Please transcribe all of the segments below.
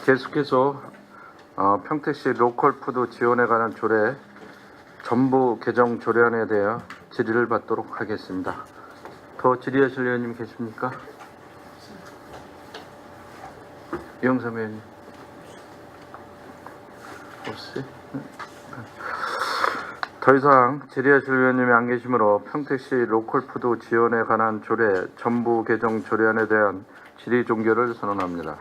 계속해서 평택시 로컬푸드 지원에 관한 조례 전부 개정 조례안에 대해 질의를 받도록 하겠습니다. 더 질의하실 의원님 계십니까? 이영삼 의원님. 없이? 더 이상 질의하실 의원님이 안 계시므로 평택시 로컬푸드 지원에 관한 조례 전부 개정 조례안에 대한 질의 종결을 선언합니다.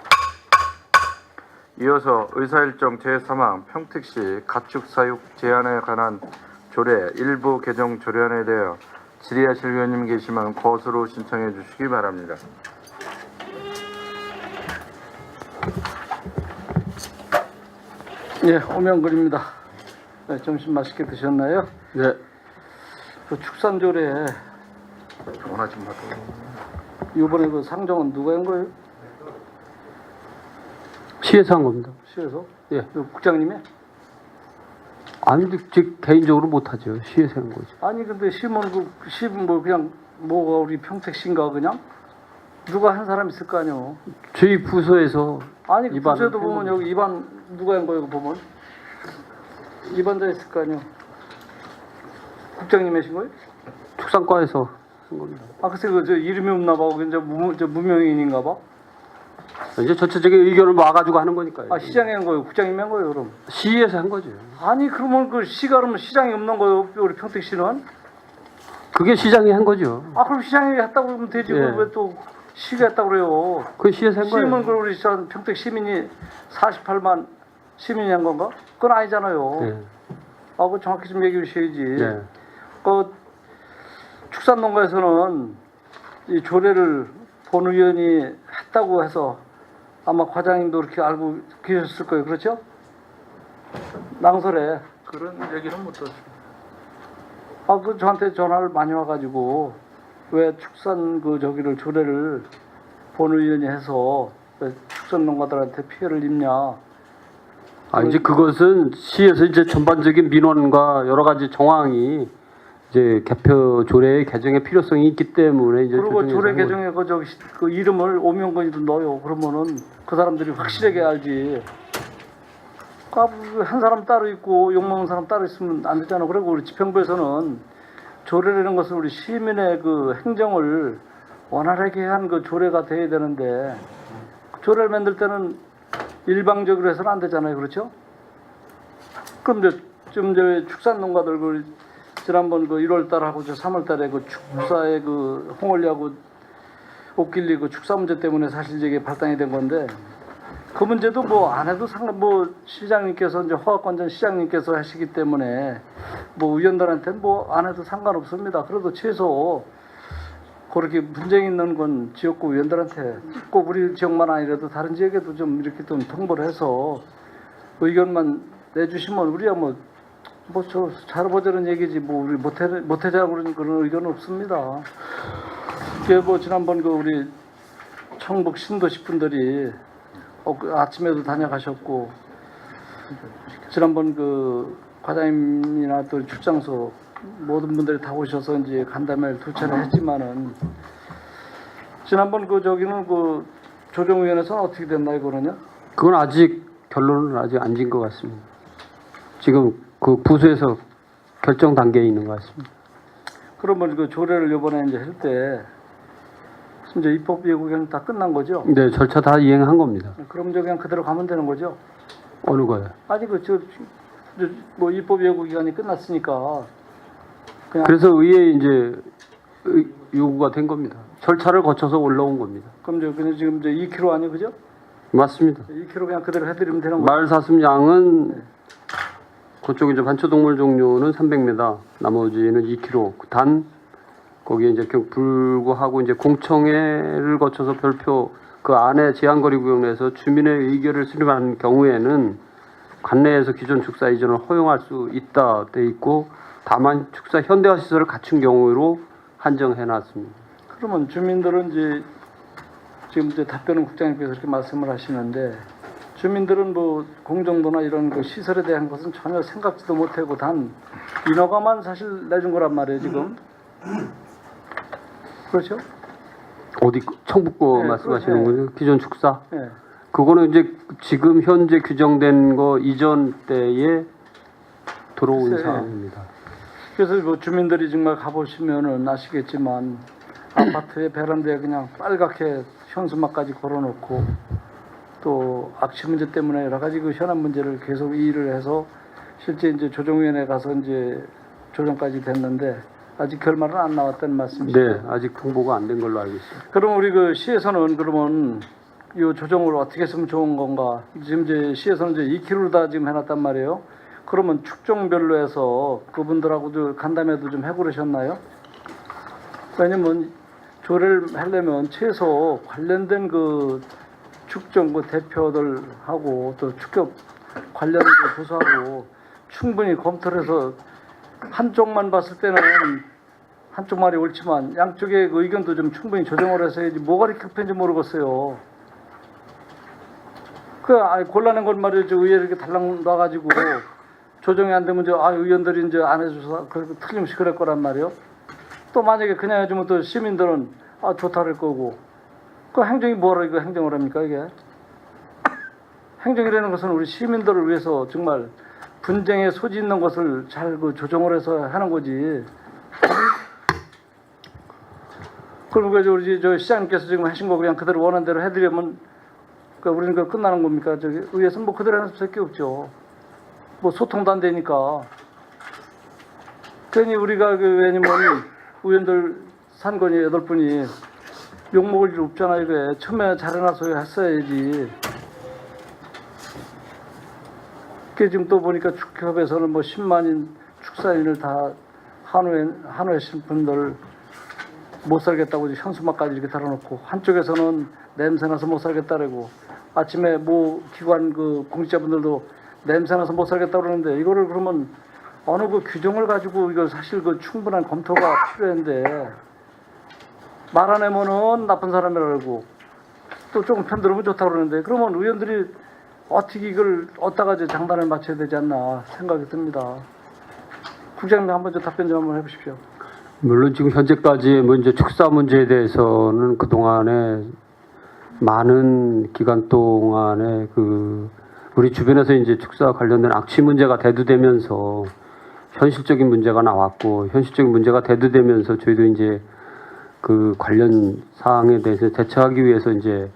이어서 의사일정 제3항 평택시 가축사육 제한에 관한 조례 일부 개정 조례안에 대해 질의하실 의원님 계시면 거수로 신청해 주시기 바랍니다. 예, 오명근입니다. 네, 점심 맛있게 드셨나요? 네. 그 축산조례 전화 좀 받고. 이번에 그 상정은 누가 한 거예요? 시에서 한 겁니다. 시에서? 예. 그 국장님이? 아니, 즉 개인적으로 못하죠. 시에서 한 거죠. 아니 근데 시는 뭐 그냥 뭐가 우리 평택시인가 그냥 누가 한 사람 있을 거 아니요? 저희 부서에서 아니 그 입안을 부서에도 한 보면 겁니다. 여기 입안 누가 한 거예요? 보면 입안자 있을 거 아니요? 국장님 하신 거예요? 축산과에서 한 겁니다. 아 글쎄 그저 이름이 없나 봐. 이제 무명인인가 봐. 이제 전체적인 의견을 모아가지고 하는 거니까요. 아 시장이 한 거예요? 국장님이 한 거예요? 그럼? 시에서 한 거죠. 아니 그러면 그 시가 그러면 시장이 없는 거예요? 우리 평택시는? 그게 시장이 한 거죠. 아 그럼 시장이 했다고 그러면 되지. 예. 왜 또 시가 했다고 그래요? 그 시에서 한 거예요. 시민 그 우리 평택 시민이 48만 시민이 한 건가? 그건 아니잖아요. 예. 아 그 정확히 좀 얘기해 주셔야지. 예. 그 축산농가에서는 이 조례를 본 의원이 했다고 해서 아마 과장님도 그렇게 알고 계셨을 거예요. 그렇죠? 낭설에. 그런 얘기는 못 들었습니다. 아, 그 저한테 전화를 많이 와가지고 왜 축산 그 저기를 조례를 본 의원이 해서 왜 축산 농가들한테 피해를 입냐? 아, 이제 그것은 시에서 이제 전반적인 민원과 여러 가지 정황이 이제 개표 조례의 개정의 필요성이 있기 때문에 이제 그리고 조정해서 조례 한 거죠. 개정에 그 저기 그 이름을 오명건이도 넣어요. 그러면은 그 사람들이 확실하게 알지. 한 사람 따로 있고 욕먹는 사람 따로 있으면 안 되잖아. 그리고 우리 집행부에서는 조례라는 것은 우리 시민의 그 행정을 원활하게 한 그 조례가 돼야 되는데 조례를 만들 때는 일방적으로 해서는 안 되잖아요. 그렇죠? 그럼 이제 좀 저 축산 농가들 그 지난번 그 1월 달하고 저 3월 달에 그 축사의 그 홍월리하고 옥길리 그 축사 문제 때문에 사실 이게 발단이 된 건데 그 문제도 뭐 안 해도 뭐 시장님께서 이제 허가권자 시장님께서 하시기 때문에 뭐 의원들한테는 뭐 안 해도 상관없습니다. 그래도 최소 그렇게 문제 있는 건 지역구 의원들한테 꼭 우리 지역만 아니라도 다른 지역에도 좀 이렇게 좀 통보를 해서 의견만 내주시면 우리야 뭐 저 잘해보자는 얘기지 뭐 우리 못해자고 그런 의견은 없습니다. 이게 뭐 지난번 그 우리 청북 신도시 분들이 그 아침에도 다녀가셨고 지난번 그 과장님이나 또 출장소 모든 분들이 다 오셔서 이제 간담회를 2차례 했지만은 지난번 그 저기는 그 조정위원회에서는 어떻게 됐나요, 그러냐? 그건 아직 결론은 아직 안 진 것 같습니다. 지금 그 부서에서 결정 단계에 있는 것 같습니다. 그러면 그 조례를 이번에 이제 할 때 이제 입법 예고는 다 끝난 거죠? 네, 절차 다 이행한 겁니다. 그럼 저 그냥 그대로 가면 되는 거죠? 어느 거예요? 아니 그 뭐 입법 예고 기간이 끝났으니까 그냥 그래서 의회에 이제 요구가 된 겁니다. 절차를 거쳐서 올라온 겁니다. 그럼 그냥 지금 이제 2kg 아니에요, 그죠? 맞습니다. 2kg 그냥 그대로 해드리면 되는 거죠? 말 사슴양은 그쪽 이제 반초동물 종류는 300m, 나머지는 2kg. 단 거기에 이제 불구하고 이제 공청회를 거쳐서 별표 그 안에 제한거리 구역내에서 주민의 의견을 수렴한 경우에는 관내에서 기존 축사 이전을 허용할 수 있다 돼 있고 다만 축사 현대화 시설을 갖춘 경우로 한정해 놨습니다. 그러면 주민들은 이제 지금 이제 답변은 국장님께서 이렇게 말씀을 하시는데 주민들은 뭐 공정도나 이런 그 시설에 대한 것은 전혀 생각지도 못하고 단 인허가만 사실 내준 거란 말이에요 지금. 그렇죠? 어디 청북고 네, 말씀하시는 네. 거죠? 기존 축사? 예. 그거는 이제 지금 현재 규정된 거 이전 때에 들어온 글쎄. 사항입니다. 그래서 뭐 주민들이 정말 가보시면은 아시겠지만 아파트의 베란다에 그냥 빨갛게 현수막까지 걸어놓고 또 악취 문제 때문에 여러 가지 그 현안 문제를 계속 이의를 해서 실제 이제 조정위원회 가서 이제 조정까지 됐는데 아직 결말은 안 나왔다는 말씀이시죠? 네, 아직 통보가 안 된 걸로 알고 있습니다. 그럼 우리 그 시에서는 그러면 이 조정을 어떻게 했으면 좋은 건가? 지금 이제 시에서는 이제 2km 다 지금 해놨단 말이에요. 그러면 축종별로 해서 그분들하고도 간담회도 좀 해보셨나요? 왜냐면 조례를 하려면 최소 관련된 그 축종 그 대표들하고 또 축협 관련 그 부서하고 충분히 검토를 해서 한쪽만 봤을 때는 한쪽 말이 옳지만 양쪽의 그 의견도 좀 충분히 조정을 해서 해야지 뭐가 이렇게 급한지 모르겠어요. 곤란한 건 말이죠. 의회 이렇게 달랑 놔가지고 조정이 안 되면 의원들이 이제 안 해줘서 틀림없이 그럴 거란 말이에요. 또 만약에 그냥 해주면 또 시민들은 좋다 그럴 거고. 그 행정이 뭐하러 이거 행정을 합니까 이게? 행정이라는 것은 우리 시민들을 위해서 정말 분쟁의 소지 있는 것을 잘 그 조정을 해서 하는 거지. 그럼 우리 저 시장님께서 지금 하신 거 그냥 그대로 원하는 대로 해드리면 우리는 그 끝나는 겁니까? 저기 의회에서 뭐 그대로 하는 수밖에 없죠. 뭐 소통도 안 되니까. 괜히 우리가 왜냐면 의원들 산건이 8분이 욕먹을 일 없잖아 이게. 처음에 잘해놔서 했어야지. 그 지금 또 보니까 축협에서는 뭐 10만인 축사인을 다 한우하신 분들 못 살겠다고 현수막까지 이렇게 달아놓고 한쪽에서는 냄새나서 못 살겠다라고 아침에 뭐 기관 그 공직자분들도 냄새나서 못 살겠다 그러는데 이거를 그러면 어느 그 규정을 가지고 이거 사실 그 충분한 검토가 필요한데 말 안 하면은 나쁜 사람이라고 또 조금 편들으면 좋다 그러는데 그러면 의원들이 어떻게 이걸 어디다가 장단을 맞춰야 되지 않나 생각이 듭니다. 국장님 한번 답변 좀 한번 해보십시오. 물론 지금 현재까지 문제 축사 문제에 대해서는 그 동안에 많은 기간 동안에 그 우리 주변에서 이제 축사 관련된 악취 문제가 대두되면서 현실적인 문제가 나왔고 현실적인 문제가 대두되면서 저희도 이제 그 관련 사항에 대해서 대처하기 위해서 이제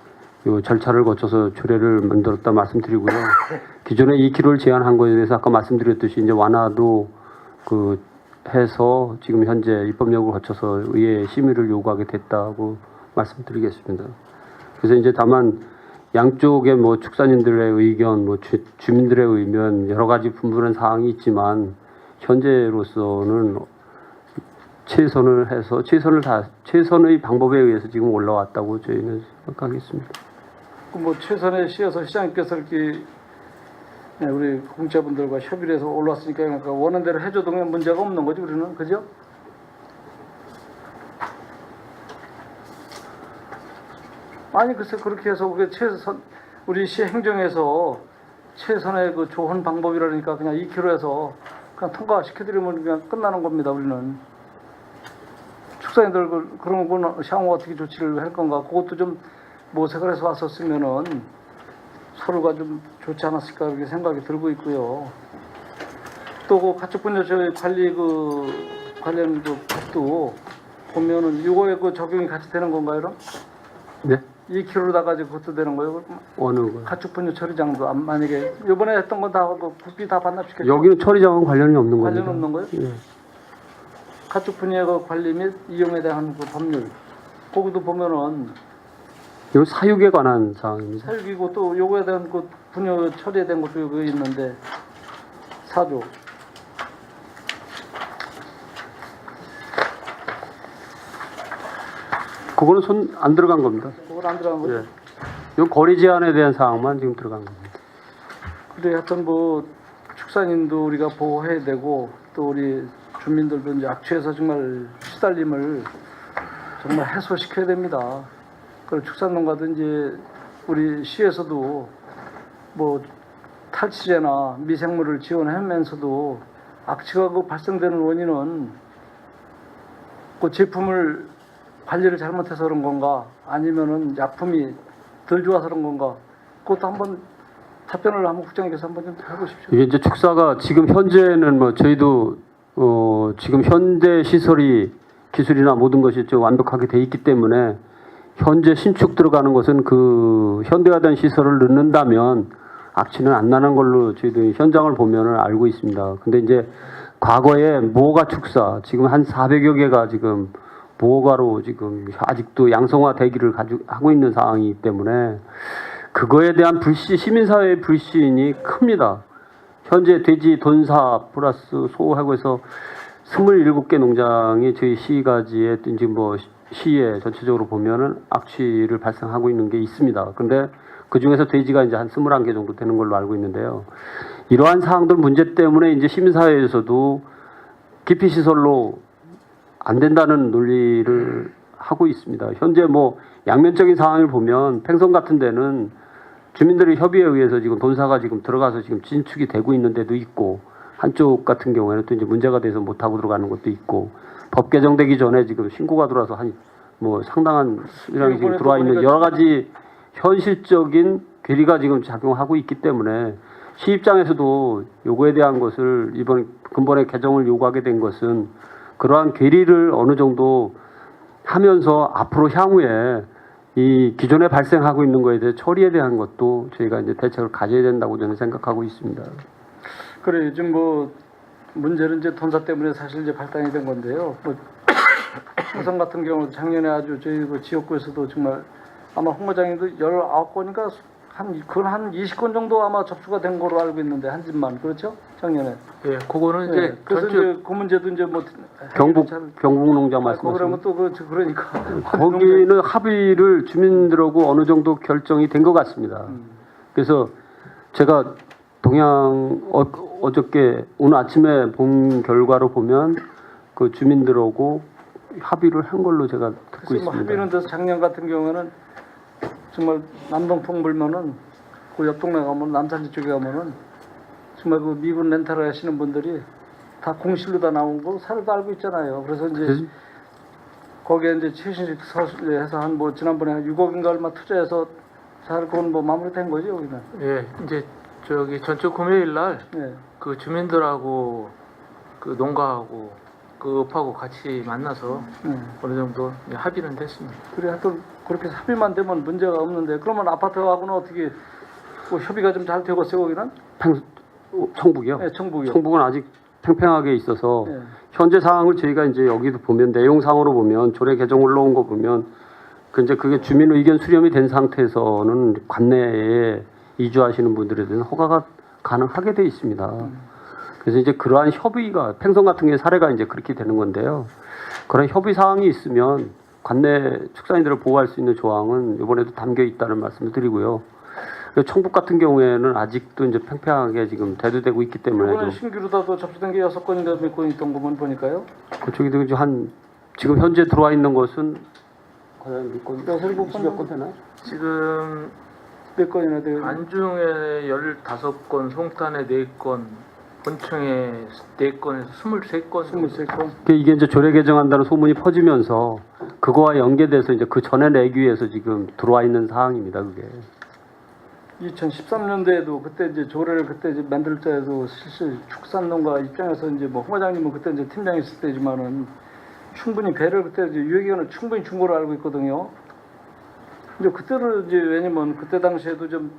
요 절차를 거쳐서 조례를 만들었다 말씀드리고요. 기존에 2km를 제한한 것에 대해서 아까 말씀드렸듯이 이제 완화도 그 해서 지금 현재 입법력을 거쳐서 의회 심의를 요구하게 됐다고 말씀드리겠습니다. 그래서 이제 다만 양쪽의 뭐 축산인들의 의견, 뭐 주민들의 의견 여러 가지 분분한 사항이 있지만 현재로서는 최선을 해서 최선의 방법에 의해서 지금 올라왔다고 저희는 생각하겠습니다. 뭐 최선의 시에서 시장님께서 이렇게 우리 공직자분들과 협의를 해서 올라왔으니까 그러니까 원하는 대로 해줘도 그냥 문제가 없는 거지 우리는 그죠? 아니 글쎄 그렇게 해서 우리 시 행정에서 최선의 그 좋은 방법이라니까 그냥 2km에서 그냥 통과시켜드리면 그냥 끝나는 겁니다 우리는. 축사인들 그런 건 향후 어떻게 조치를 할 건가 그것도 좀 모색을 해서 왔었으면은 서로가 좀 좋지 않았을까 이렇게 생각이 들고 있고요. 또 그 가축분야 관리 관련 그 법도 보면은 이거에 그 적용이 같이 되는 건가요, 그럼? 네? 2kg다가 그것도 되는 거예요? 어느 거? 가축분야 처리장도 만약에 이번에 했던 건 다 국비 다 반납시켰죠? 여기는 처리장은 관련이 없는 겁니다. 관련 없는 거예요? 예. 가축분야 그 관리 및 이용에 대한 그 법률 거기도 보면은 이거 사육에 관한 사항입니다. 사육이고 또 요거에 대한 그 분야 처리에 대한 것도 여기 있는데 4조. 그거는 손 안 들어간 겁니다. 그걸 안 들어간 거죠? 예. 이 거리 제한에 대한 사항만 지금 들어간 겁니다. 그래 하여튼 뭐 축산인도 우리가 보호해야 되고 또 우리 주민들도 이제 악취에서 정말 시달림을 정말 해소시켜야 됩니다. 그리고 축산농가도 이제 우리 시에서도 뭐 탈취제나 미생물을 지원하면서도 악취가 그 발생되는 원인은 그 제품을 관리를 잘못해서 그런 건가 아니면은 약품이 덜 좋아서 그런 건가 그것도 한번 답변을 한번 국장님께서 한번 좀 해보십시오. 이게 이제 축사가 지금 현재는 뭐 저희도 지금 현대 시설이 기술이나 모든 것이 좀 완벽하게 돼 있기 때문에 현재 신축 들어가는 것은 그 현대화된 시설을 넣는다면 악취는 안 나는 걸로 저희도 현장을 보면은 알고 있습니다. 근데 이제 과거에 무허가 축사 지금 한 400여 개가 지금 무허가로 지금 아직도 양성화 대기를 하고 있는 상황이기 때문에 그거에 대한 시민사회의 불신이 큽니다. 현재 돼지 돈사 플러스 소하고 해서 27개 농장이 저희 시가지에 이제 뭐 시에 전체적으로 보면은 악취를 발생하고 있는 게 있습니다. 근데 그 중에서 돼지가 이제 한 21개 정도 되는 걸로 알고 있는데요. 이러한 사항들 문제 때문에 이제 시민사회에서도 기피시설로 안 된다는 논리를 하고 있습니다. 현재 뭐 양면적인 상황을 보면 팽성 같은 데는 주민들의 협의에 의해서 지금 돈사가 지금 들어가서 지금 진축이 되고 있는 데도 있고 한쪽 같은 경우에는 또 이제 문제가 돼서 못 하고 들어가는 것도 있고 법 개정되기 전에 지금 신고가 들어와서 한 뭐 상당한 수량이 지금 들어와 있는 여러 가지 현실적인 괴리가 지금 작용하고 있기 때문에 시 입장에서도 요거에 대한 것을 이번 근본에 개정을 요구하게 된 것은 그러한 괴리를 어느 정도 하면서 앞으로 향후에 이 기존에 발생하고 있는 거에 대해 처리에 대한 것도 저희가 이제 대책을 가져야 된다고 저는 생각하고 있습니다. 그래 요즘 뭐 문제는 이제 돈사 때문에 사실 이제 발단이 된 건데요. 뭐 충성 같은 경우도 작년에 아주 저희 그 지역구에서도 정말 아마 홍보장님도 19건인가 한 20건 정도 아마 접수가 된 거로 알고 있는데 한 집만 그렇죠? 작년에. 예, 그거는 이제 네. 그래서 전체 이제 그 문제도 이제 뭐 경북 농장 말씀하시는 그러면 또 그러니까 거기는 합의를 주민들하고 어느 정도 결정이 된 것 같습니다. 그래서 제가 동양 어저께 오늘 아침에 본 결과로 보면 그 주민들하고 합의를 한 걸로 제가 듣고 뭐 있습니다. 합의는 돼서 작년 같은 경우에는 정말 남동풍 불면은 그 옆 동네 가면 남산지 쪽에 가면은 정말 그 미군 렌탈을 하시는 분들이 다 공실로 다 나온 거 사례도 알고 있잖아요. 그래서 이제 거기에 이제 최신식 서술해서 한 뭐 지난번에 한 6억인가 얼마 투자해서 잘 그건 뭐 마무리된 거죠 여기는. 예, 이제 저기 전주 금요일 날 그 예. 주민들하고 그 농가하고 그 업하고 같이 만나서 어느 정도 이제 합의는 됐습니다. 그래 하여튼 그렇게 합의만 되면 문제가 없는데 그러면 아파트하고는 어떻게 뭐 협의가 좀 잘 되고 있어요 거기는? 청북이요? 네, 청북이요. 청북은 아직 팽팽하게 있어서 네. 현재 상황을 저희가 이제 여기도 보면 내용상으로 보면 조례 개정 올라온 거 보면 그 이제 그게 주민 의견 수렴이 된 상태에서는 관내에 이주하시는 분들에 대한 허가가 가능하게 돼 있습니다. 그래서 이제 그러한 협의가 팽성 같은 게 사례가 이제 그렇게 되는 건데요. 그런 협의 사항이 있으면 관내 축산인들을 보호할 수 있는 조항은 이번에도 담겨 있다는 말씀을 드리고요. 청북 같은 경우에는 아직도 이제 팽팽하게 지금 대두되고 있기 때문에 이번에 신규로다도 접수된 게 6건인가 몇 건 있던 것만 보니까요. 그쪽에도 이제 지금 현재 들어와 있는 것은 과연 몇 건? 6건 건 되나? 지금 몇 건이나 돼요? 안중에 15건, 송탄에 4건, 본청에 4건에서 23건. 23건. 이게 이제 조례 개정한다는 소문이 퍼지면서 그거와 연계돼서 이제 그 전에 내기 위해서 지금 들어와 있는 사항입니다. 그게. 2013년도에도 그때 이제 조례를 그때 이제 만들 때도 실실 축산농가 입장에서 이제 뭐 홍과장님은 그때 이제 팀장이었을 때지만은 충분히 배를 그때 이제 유효기간을 충분히 준 걸로 알고 있거든요. 근데 그때를 이제 왜냐면 그때 당시에도 좀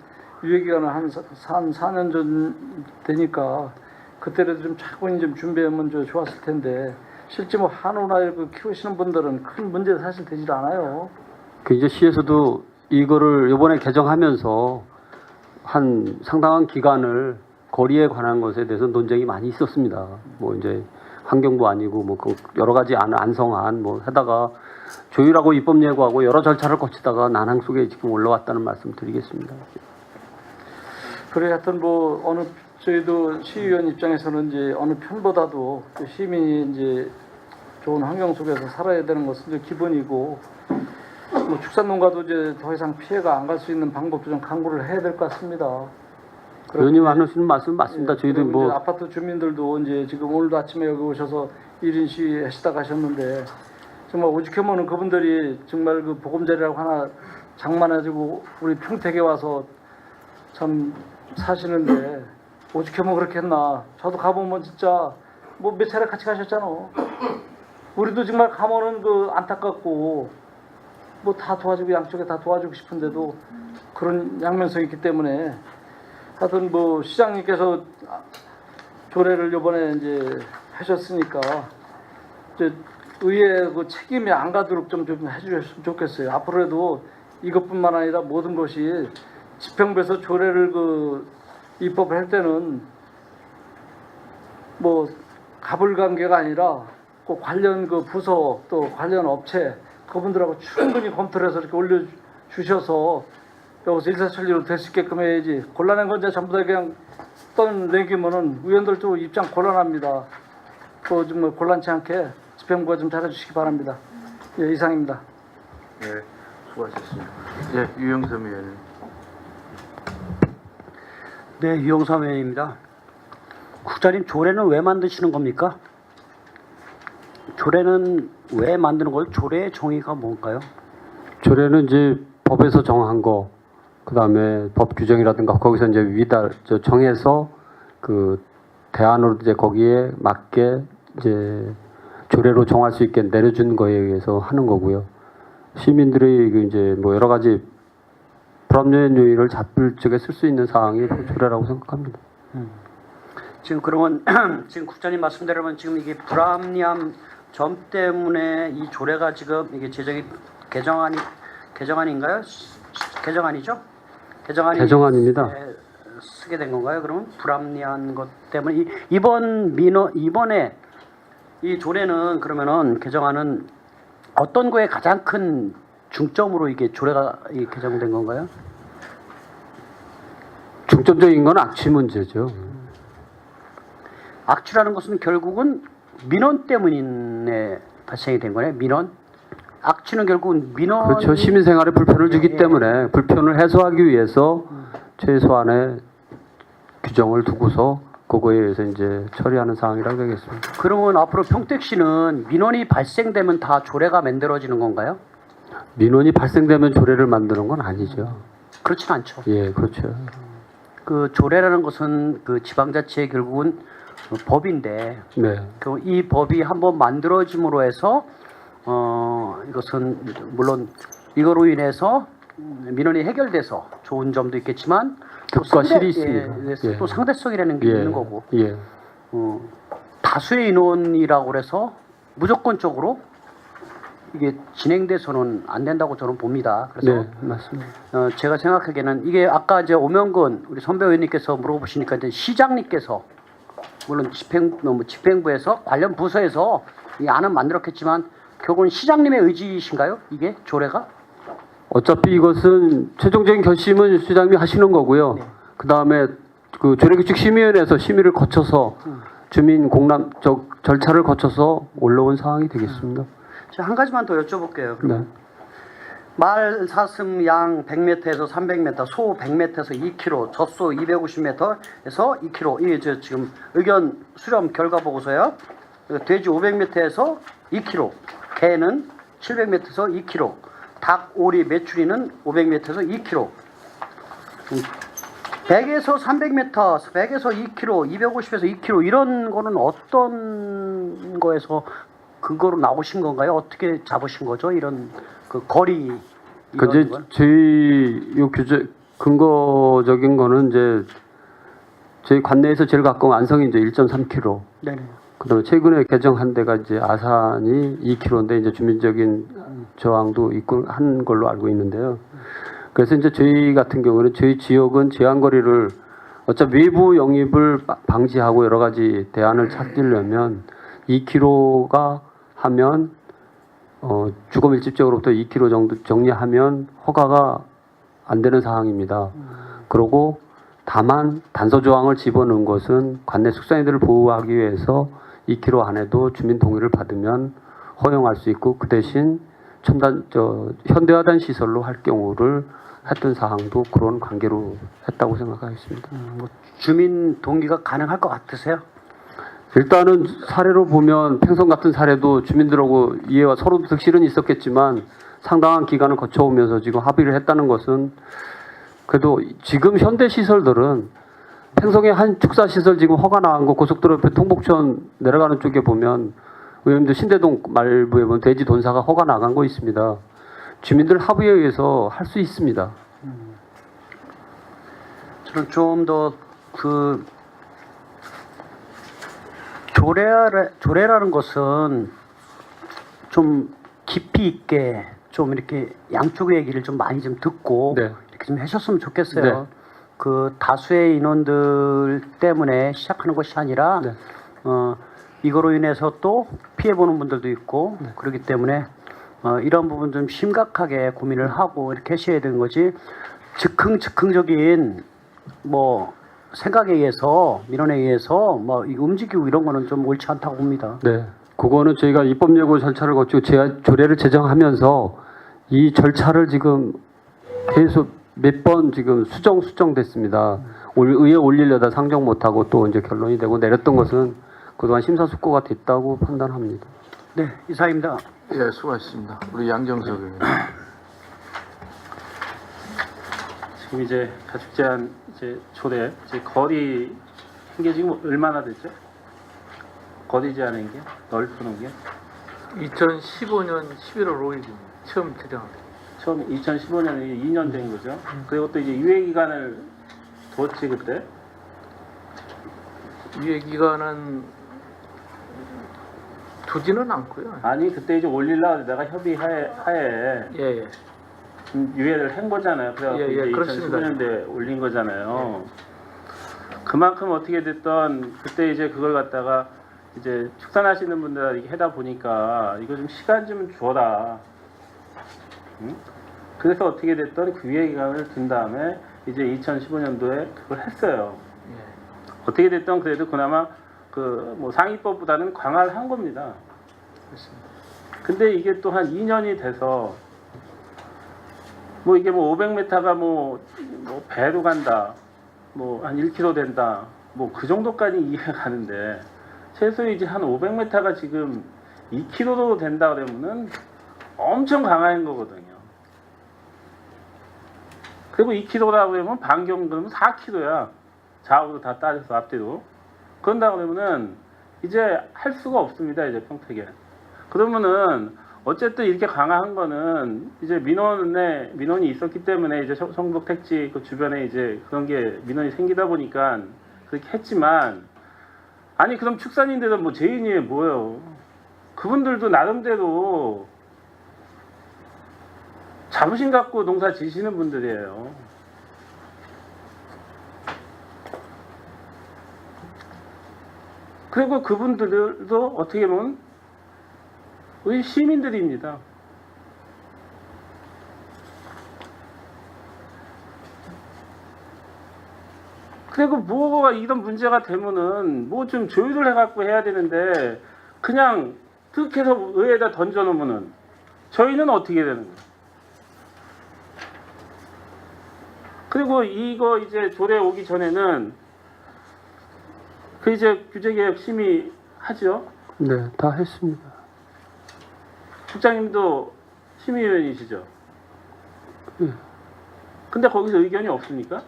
유효기간을 한 4년 전 되니까 그때라도 좀 차분히 좀 준비하면 좀 좋았을 텐데 실제 뭐 한우나 그 키우시는 분들은 큰 문제 사실 되질 않아요. 그 이제 시에서도 이거를 이번에 개정하면서 한 상당한 기간을 거리에 관한 것에 대해서 논쟁이 많이 있었습니다. 뭐 이제 환경도 아니고 뭐 여러 가지 안성안 뭐 하다가 조율하고 입법 예고하고 여러 절차를 거치다가 난항 속에 지금 올라왔다는 말씀 드리겠습니다. 그래 하여튼 뭐 어느 저희도 시의원 입장에서는 이제 어느 편보다도 그 시민이 이제 좋은 환경 속에서 살아야 되는 것은 이제 기본이고 뭐 축산농가도 이제 더 이상 피해가 안 갈 수 있는 방법도 좀 강구를 해야 될 것 같습니다. 의원님 하시는 말씀 맞습니다. 예, 저희도 그리고 뭐 이제 아파트 주민들도 이제 지금 오늘도 아침에 여기 오셔서 1인 시위 하시다 가셨는데 정말 오죽하면은 그분들이 정말 그 보금자리라고 하나 장만해지고 우리 평택에 와서 참 사시는데 오죽하면 그렇게 했나. 저도 가보면 진짜 뭐 몇 차례 같이 가셨잖아. 우리도 정말 가면은 그 안타깝고 뭐 다 도와주고 양쪽에 다 도와주고 싶은데도 그런 양면성이 있기 때문에 하여튼 뭐 시장님께서 조례를 이번에 이제 하셨으니까 이제 의회 그 책임이 안 가도록 좀 해주셨으면 좋겠어요. 앞으로도 이것뿐만 아니라 모든 것이 지평부에서 조례를 그 입법을 할 때는 뭐 가불관계가 아니라 그 관련 그 부서 또 관련 업체 그분들하고 충분히 검토를 해서 이렇게 올려주셔서 여기서 일사천리로 될 수 있게끔 해야지. 곤란한 건 이제 전부 다 그냥 떠내기면은 의원들도 입장 곤란합니다. 또 좀 곤란치 않게 집행부가 좀 잘해주시기 바랍니다. 예, 이상입니다. 네, 수고하셨습니다. 예, 유영삼 의원님. 네, 유영삼 의원입니다. 국장님, 조례는 왜 만드시는 겁니까? 조례는 왜 만드는 거예요? 조례의 정의가 뭔가요? 조례는 이제 법에서 정한 거, 그 다음에 법 규정이라든가 거기서 이제 정해서 그 대안으로 이제 거기에 맞게 이제 조례로 정할 수 있게 내려준 거에 의해서 하는 거고요. 시민들이 그 이제 뭐 여러 가지 불합리한 요인을 잡을 적에 쓸 수 있는 사항이 조례라고 생각합니다. 지금 그러면 지금 국장님 말씀대로면 지금 이게 불합리한 점 때문에 이 조례가 지금 이게 제정이 개정안인가요? 개정안이죠? 개정안입니다. 쓰게 된 건가요? 그러면 불합리한 것 때문에 이번에 이 조례는 그러면은 개정안은 어떤 거에 가장 큰 중점으로 이게 조례가 개정된 건가요? 중점적인 건 악취 문제죠. 악취라는 것은 결국은 민원 때문에 발생이 된 거네요. 민원. 악취는 결국은 민원. 그렇죠. 시민 생활에 불편을 주기 때문에 불편을 해소하기 위해서 최소한의 규정을 두고서 그거에 의해서 이제 처리하는 사항이라고 되겠습니다. 그러면 앞으로 평택시는 민원이 발생되면 다 조례가 만들어지는 건가요? 민원이 발생되면 조례를 만드는 건 아니죠. 그렇진 않죠. 예, 그렇죠. 그 조례라는 것은 그 지방자치의 결국은 법인데 네, 이 법이 한번 만들어짐으로 해서 이것은 물론 이거로 인해서 민원이 해결돼서 좋은 점도 있겠지만 득과 실이 있습니다. 또 예. 상대성이라는 게 예, 있는 거고 예, 다수의 인원이라고 그래서 무조건적으로 이게 진행돼서는 안 된다고 저는 봅니다. 그래서 네, 맞습니다. 제가 생각하기에는 이게 아까 이제 오명근 우리 선배 의원님께서 물어보시니까 이제 시장님께서 물론 집행부에서 관련 부서에서 이 안은 만들었겠지만 결국은 시장님의 의지이신가요? 이게 조례가? 어차피 이것은 최종적인 결심은 시장님이 하시는 거고요. 네. 그 다음에 그 조례규칙심의위원회에서 심의를 거쳐서 주민 공람 절차를 거쳐서 올라온 사항이 되겠습니다. 제가 한 가지만 더 여쭤볼게요. 네. 말, 사슴, 양 100m에서 300m, 소 100m에서 2kg, 젖소 250m에서 2kg. 이게 저 지금 의견 수렴 결과 보고서요. 돼지 500m에서 2kg, 개는 700m에서 2kg, 닭, 오리, 메추리는 500m에서 2kg. 100에서 300m, 100에서 2kg, 250에서 2kg 이런 거는 어떤 거에서 그거로 나오신 건가요? 어떻게 잡으신 거죠? 이런 그 거리 그 이제 저희 요 규제 근거적인 거는 이제 저희 관내에서 제일 가까운 안성이 이제 1.3km. 네네. 그다음에 최근에 개정한 데가 이제 아산이 2km인데 이제 주민적인 저항도 있고 한 걸로 알고 있는데요. 그래서 이제 저희 같은 경우는 저희 지역은 제한거리를 어차피 외부 영입을 방지하고 여러 가지 대안을 찾으려면 2km가 하면 주거 밀집지역으로부터 2km 정도 정리하면 허가가 안 되는 상황입니다. 그리고 다만 단서 조항을 집어넣은 것은 관내 숙성인들을 보호하기 위해서 2km 안에도 주민 동의를 받으면 허용할 수 있고 그 대신 현대화된 시설로 할 경우를 했던 사항도 그런 관계로 했다고 생각하겠습니다. 뭐 주민 동의가 가능할 것 같으세요? 일단은 사례로 보면 팽성 같은 사례도 주민들하고 이해와 서로 득실은 있었겠지만 상당한 기간을 거쳐오면서 지금 합의를 했다는 것은 그래도 지금 현대 시설들은 횡성의 한 축사 시설 지금 허가 나간 거 고속도로 옆에 통북천 내려가는 쪽에 보면 의원님들 신대동 말부에 보면 돼지 돈사가 허가 나간 거 있습니다. 주민들 합의에 의해서 할 수 있습니다. 저는 좀 더 그 조례라는 것은 좀 깊이 있게 좀 이렇게 양쪽의 얘기를 좀 많이 좀 듣고 네. 이렇게 좀 하셨으면 좋겠어요. 네. 그 다수의 인원들 때문에 시작하는 것이 아니라 네. 이거로 인해서 또 피해 보는 분들도 있고 그렇기 때문에 이런 부분 좀 심각하게 고민을 하고 이렇게 하셔야 되는 거지. 즉흥적인 뭐 생각에 의해서 민원에 의해서 뭐 이거 움직이고 이런 거는 좀 옳지 않다고 봅니다. 네. 그거는 저희가 입법 예고 절차를 거치고 조례를 제정하면서 이 절차를 지금 계속 몇 번 지금 수정됐습니다. 의회에 올리려다 상정 못하고 또 이제 결론이 되고 내렸던 것은 그동안 심사숙고가 됐다고 판단합니다. 네, 이사입니다. 예, 수고하셨습니다. 우리 양정석 의원님. 지금 이제 가축 제한 이제 조례 이제 거리 한 게 지금 얼마나 됐죠? 거리 제한한 게 넓히는 게 2015년 11월 5일 처음 제정합니다. 처음 2015년에 2년 된 거죠. 그리고 또 이제 유예 기간을 뒀지 그때. 유예 기간은 두지는 않고요. 아니 그때 이제 올리려고 내가 협의하에 예. 유예를 한 거잖아요. 그래서 예, 이제 그렇습니다. 2015년도에 올린 거잖아요. 그만큼 어떻게 됐던 그때 이제 그걸 갖다가 이제 축산하시는 분들에게 하다 보니까 이거 좀 시간 좀 줘라. 응? 그래서 어떻게 됐던 그 유예 기간을 둔 다음에 이제 2015년도에 그걸 했어요. 예. 어떻게 됐던 그래도 그나마 그 뭐 상위법보다는 강화를 한 겁니다. 그렇습니다. 근데 이게 또 한 2년이 돼서 뭐 이게 뭐 500m가 뭐 배로 간다, 뭐 한 1km 된다, 뭐 그 정도까지 이해가 가는데 최소 이제 한 500m가 지금 2km로 된다 그러면은 엄청 강화한 거거든요. 그리고 2km라고 그러면 반경 그러면 4km야. 좌우로 다 따져서 앞뒤로. 그런다 그러면은 이제 할 수가 없습니다. 이제 평택에. 그러면은 어쨌든 이렇게 강화한 거는 이제 민원이 있었기 때문에 이제 성북 택지 그 주변에 이제 그런 게 민원이 생기다 보니까 그렇게 했지만 아니 그럼 축산인들은 뭐 죄인이 뭐예요? 그분들도 나름대로 자부심 갖고 농사 지시는 분들이에요. 그리고 그분들도 어떻게 보면 우리 시민들입니다. 그리고 뭐가 이런 문제가 되면은 뭐 좀 조율을 해갖고 해야 되는데 그냥 툭 해서 의회에다 던져놓으면은 저희는 어떻게 되는 거예요? 그리고 이거 이제 조례 오기 전에는 그 이제 규제개혁 심의하죠. 네, 다 했습니다. 국장님도 심의위원이시죠. 예. 근데 거기서 의견이 없습니까?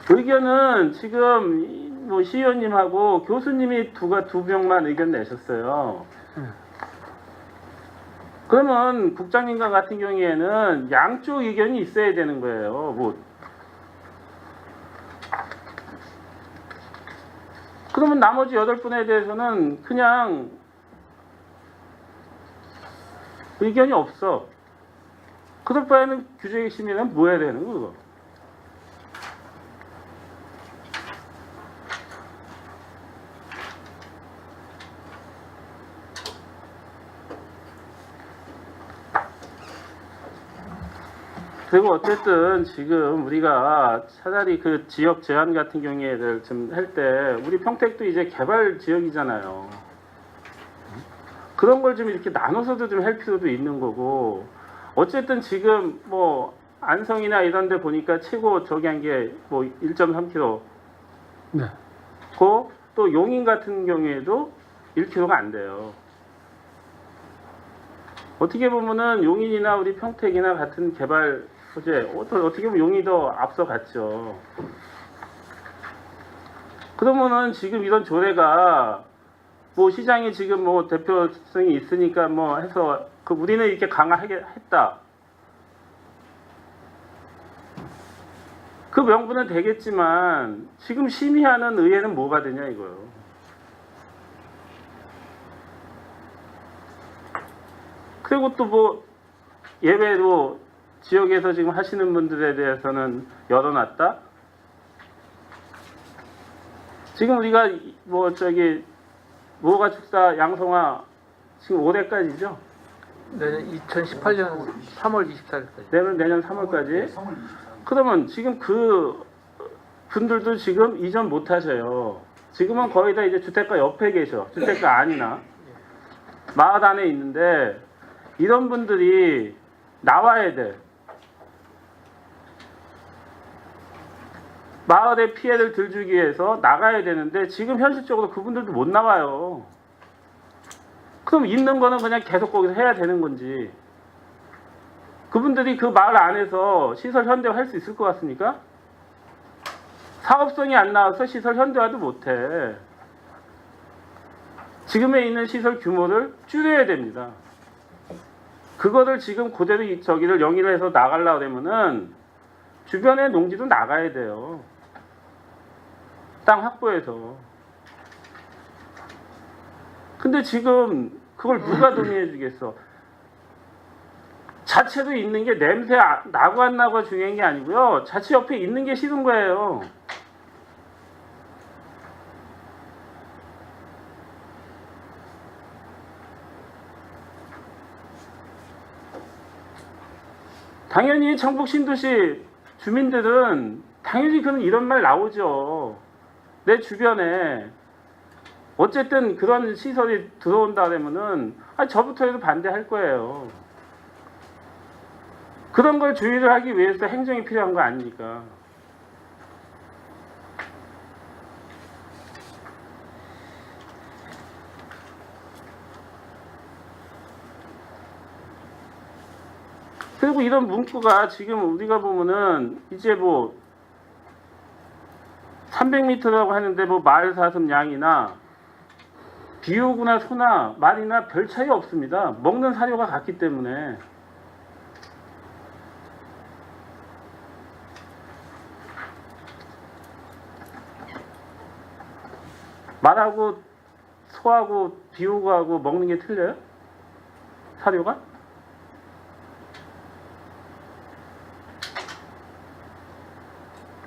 의견은 지금 뭐 시의원님하고 교수님이 두 명만 의견 내셨어요. 그러면 국장님과 같은 경우에는 양쪽 의견이 있어야 되는 거예요. 뭐 그러면 나머지 8분에 대해서는 그냥 의견이 없어. 그럴 바에는 규제개혁 심의는 뭐 해야 되는 거고. 그리고 어쨌든 지금 우리가 차라리 그 지역 제한 같은 경우에를 좀 할 때 우리 평택도 이제 개발 지역이잖아요. 그런 걸 좀 이렇게 나눠서도 좀 할 필요도 있는 거고 어쨌든 지금 뭐 안성이나 이런 데 보니까 최고 저기 한 게 뭐 1.3km 네. 또 용인 같은 경우에도 1km가 안 돼요. 어떻게 보면은 용인이나 우리 평택이나 같은 개발 소재 어떻게 보면 용인이 더 앞서갔죠. 그러면은 지금 이런 조례가 뭐 시장이 지금 뭐 대표성이 있으니까 뭐 해서 그 우리는 이렇게 강화하게 했다. 그 명분은 되겠지만 지금 심의하는 의회는 뭐가 되냐 이거요. 그리고 또 뭐 예외로 지역에서 지금 하시는 분들에 대해서는 열어놨다. 지금 우리가 뭐 저기 무허가 축사 양성화 지금 올해까지죠? 내년 2018년 3월 24일까지. 내년 3월까지. 그러면 지금 그 분들도 지금 이전 못 하셔요. 지금은 거의 다 이제 주택가 옆에 계셔. 주택가 안이나 마을 안에 있는데 이런 분들이 나와야 돼. 마을에 피해를 덜 주기 위해서 나가야 되는데 지금 현실적으로 그분들도 못 나와요. 그럼 있는 거는 그냥 계속 거기서 해야 되는 건지. 그분들이 그 마을 안에서 시설 현대화 할 수 있을 것 같습니까? 사업성이 안 나와서 시설 현대화도 못해. 지금에 있는 시설 규모를 줄여야 됩니다. 그거를 지금 그대로 저기를 영위를 해서 나가려고 그러면은 주변의 농지도 나가야 돼요. 땅 확보해서. 근데 지금 그걸 누가 동의해 주겠어? 자체도 있는 게 냄새 나고 안 나고가 중요한 게 아니고요. 자체 옆에 있는 게 싫은 거예요. 당연히 청북 신도시 주민들은 당연히 그런 이런 말 나오죠. 내 주변에 어쨌든 그런 시설이 들어온다 그러면은 저부터 해도 반대할 거예요. 그런 걸 주의를 하기 위해서 행정이 필요한 거 아닙니까? 그리고 이런 문구가 지금 우리가 보면은 이제 뭐 300m라고 하는데 뭐 말 사슴 양이나 비호구나 소나 말이나 별 차이 없습니다. 먹는 사료가 같기 때문에. 말하고 소하고 비호구하고 먹는 게 틀려요? 사료가?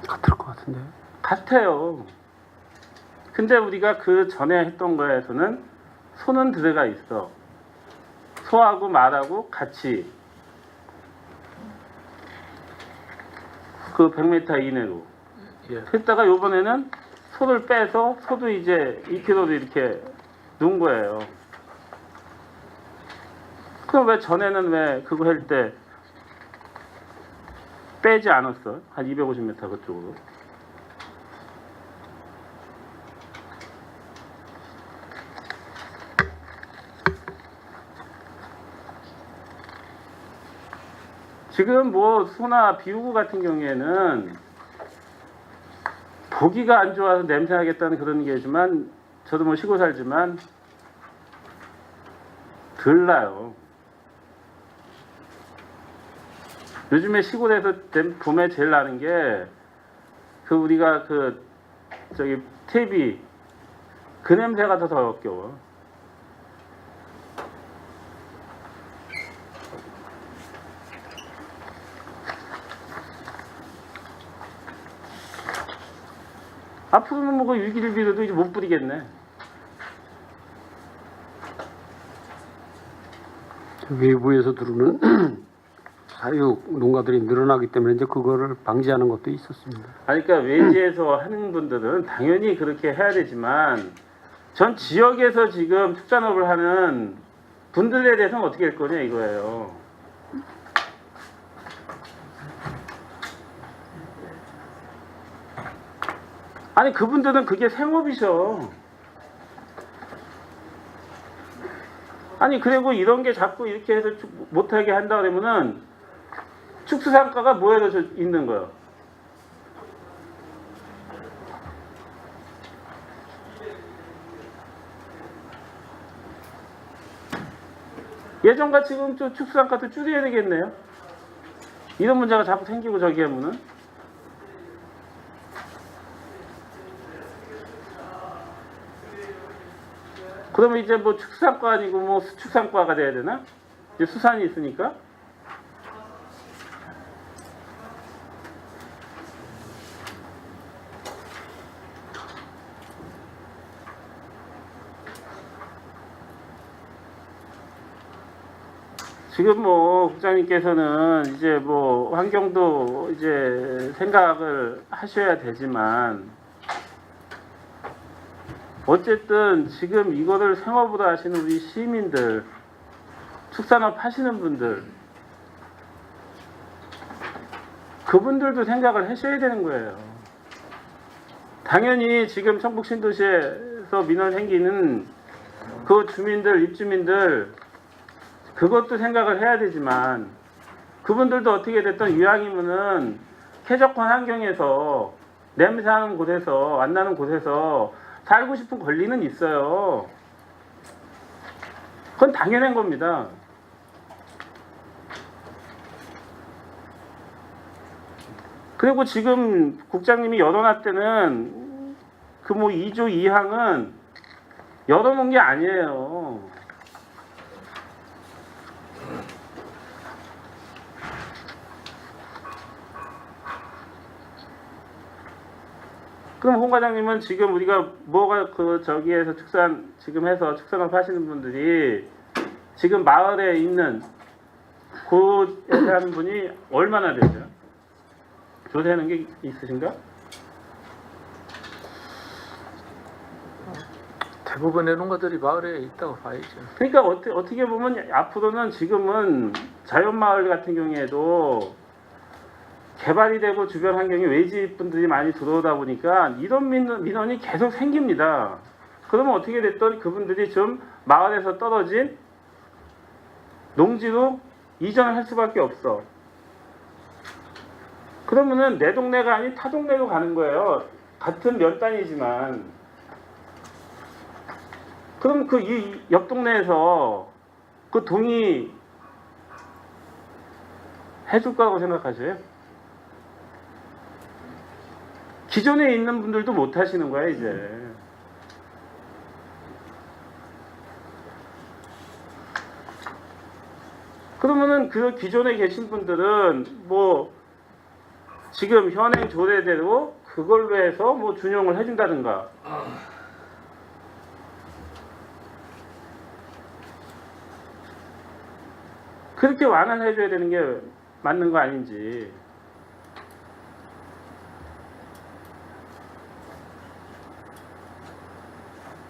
같을 것 같은데. 같아요. 근데 우리가 그 전에 했던 거에서는 소는 들어가 있어. 소하고 말하고 같이 그 100m 이내로. 예. 그랬다가 요번에는 소를 빼서 소도 이제 2kg로 이렇게 놓은 거예요. 그럼 왜 전에는 왜 그거 할 때 빼지 않았어? 한 250m 그쪽으로. 지금 뭐 소나 비우구 같은 경우에는 보기가 안 좋아서 냄새나겠다는 그런 얘기지만 저도 뭐 시골 살지만 덜 나요. 요즘에 시골에서 봄에 제일 나는 게 그 우리가 그 저기 퇴비 그 냄새가 더 역겨워. 앞으로는 뭐 그 유기질비료도 이제 못 뿌리겠네. 외부에서 들어오는 사육 농가들이 늘어나기 때문에 이제 그거를 방지하는 것도 있었습니다. 아니, 그러니까 외지에서 하는 분들은 당연히 그렇게 해야 되지만 전 지역에서 지금 축산업을 하는 분들에 대해서는 어떻게 할 거냐 이거예요. 아니 그분들은 그게 생업이셔. 아니 그리고 이런 게 자꾸 이렇게 해서 못하게 한다 그러면은 축수상가가 뭐해서 있는 거예요? 예전같이 지금 또 축수상가도 줄여야 되겠네요. 이런 문제가 자꾸 생기고 저기 하면은. 그러면 이제 뭐 축산과 아니고 뭐 수축산과가 돼야 되나? 이제 수산이 있으니까. 지금 뭐 국장님께서는 이제 뭐 환경도 이제 생각을 하셔야 되지만 어쨌든 지금 이거를 생업으로 하시는 우리 시민들, 축산업 하시는 분들, 그분들도 생각을 하셔야 되는 거예요. 당연히 지금 청북 신도시에서 민원 생기는 그 주민들, 입주민들, 그것도 생각을 해야 되지만 그분들도 어떻게 됐든 이왕이면은 쾌적한 환경에서 냄새 나는 곳에서, 안 나는 곳에서 살고 싶은 권리는 있어요. 그건 당연한 겁니다. 그리고 지금 국장님이 열어놨다는 그 뭐 2조 2항은 열어놓은 게 아니에요. 그럼 홍 과장님은 지금 우리가 뭐가 그 저기에서 축산 지금 해서 축산업 하시는 분들이 지금 마을에 있는 곳에 사는 분이 얼마나 되죠? 조사하는 게 있으신가? 대부분의 농가들이 마을에 있다고 봐야죠. 그러니까 어떻게 보면 앞으로는 지금은 자연마을 같은 경우에도 개발이 되고 주변 환경에 외지 분들이 많이 들어오다 보니까 이런 민원이 계속 생깁니다. 그러면 어떻게 됐든 그분들이 좀 마을에서 떨어진 농지로 이전을 할 수밖에 없어. 그러면은 내 동네가 아닌 타 동네로 가는 거예요. 같은 몇 단이지만. 그럼 그 이 옆 동네에서 그 동의 해줄 거라고 생각하세요? 기존에 있는 분들도 못 하시는 거야 이제. 그러면은 그 기존에 계신 분들은 뭐 지금 현행 조례대로 그걸로 해서 뭐 준용을 해준다든가. 그렇게 완화해줘야 되는 게 맞는 거 아닌지.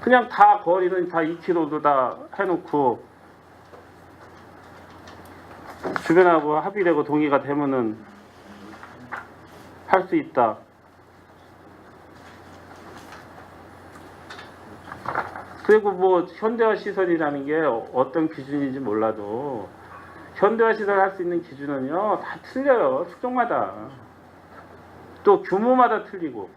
그냥 다 거리는 다 2km도 다 해놓고 주변하고 합의되고 동의가 되면은 할 수 있다. 그리고 뭐 현대화 시설이라는 게 어떤 기준인지 몰라도 현대화 시설 할 수 있는 기준은요 다 틀려요. 축종마다 또 규모마다 틀리고.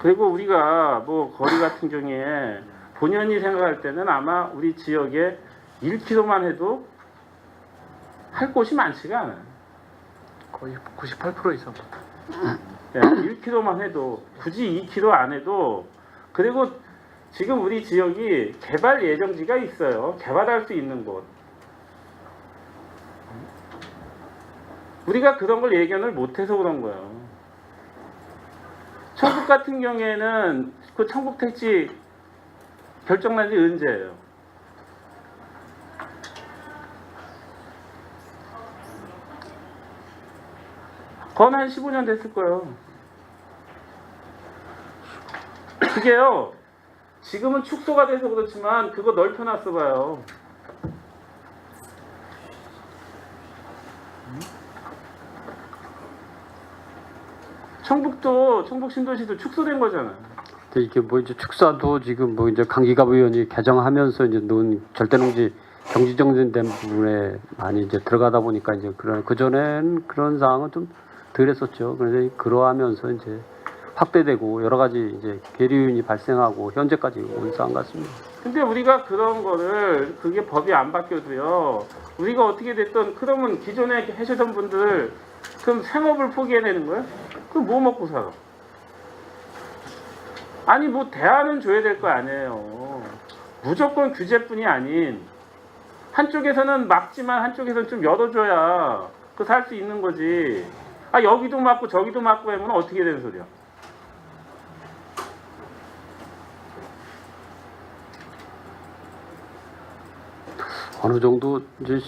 그리고 우리가 뭐 거리 같은 경우에 본연이 생각할 때는 아마 우리 지역에 1km만 해도 할 곳이 많지가 않아요. 거의 98% 이상. 네, 1km만 해도 굳이 2km 안 해도. 그리고 지금 우리 지역이 개발 예정지가 있어요. 개발할 수 있는 곳. 우리가 그런 걸 예견을 못해서 그런 거예요. 청북 같은 경우에는 그 청북 택지 결정난 지 언제예요? 건 한 15년 됐을 거예요. 그게요, 지금은 축소가 돼서 그렇지만 그거 넓혀놨어 봐요. 청북 신도시도 축소된 거잖아. 근데 이게 뭐 이제 축사도 지금 뭐 이제 강기갑 의원이 개정하면서 이제 논 절대농지 경지 정전된 부분에 많이 이제 들어가다 보니까 이제 그런 그 전엔 그런 사항은 좀 덜했었죠. 그래서 그러하면서 이제 확대되고 여러 가지 이제 계류윤이 발생하고 현재까지 온 상황 같습니다. 근데 우리가 그런 거를 그게 법이 안 바뀌어도요. 우리가 어떻게 됐든 그러면 기존에 하시던 분들 그럼 생업을 포기해내는 거예요? 그럼 뭐 먹고 살아? 아니 뭐 대안은 줘야 될 거 아니에요. 무조건 규제뿐이 아닌 한쪽에서는 막지만 한쪽에서는 좀 열어줘야 그 살 수 있는 거지. 아 여기도 막고 저기도 막고 하면 어떻게 되는 소리야? 어느 정도 이제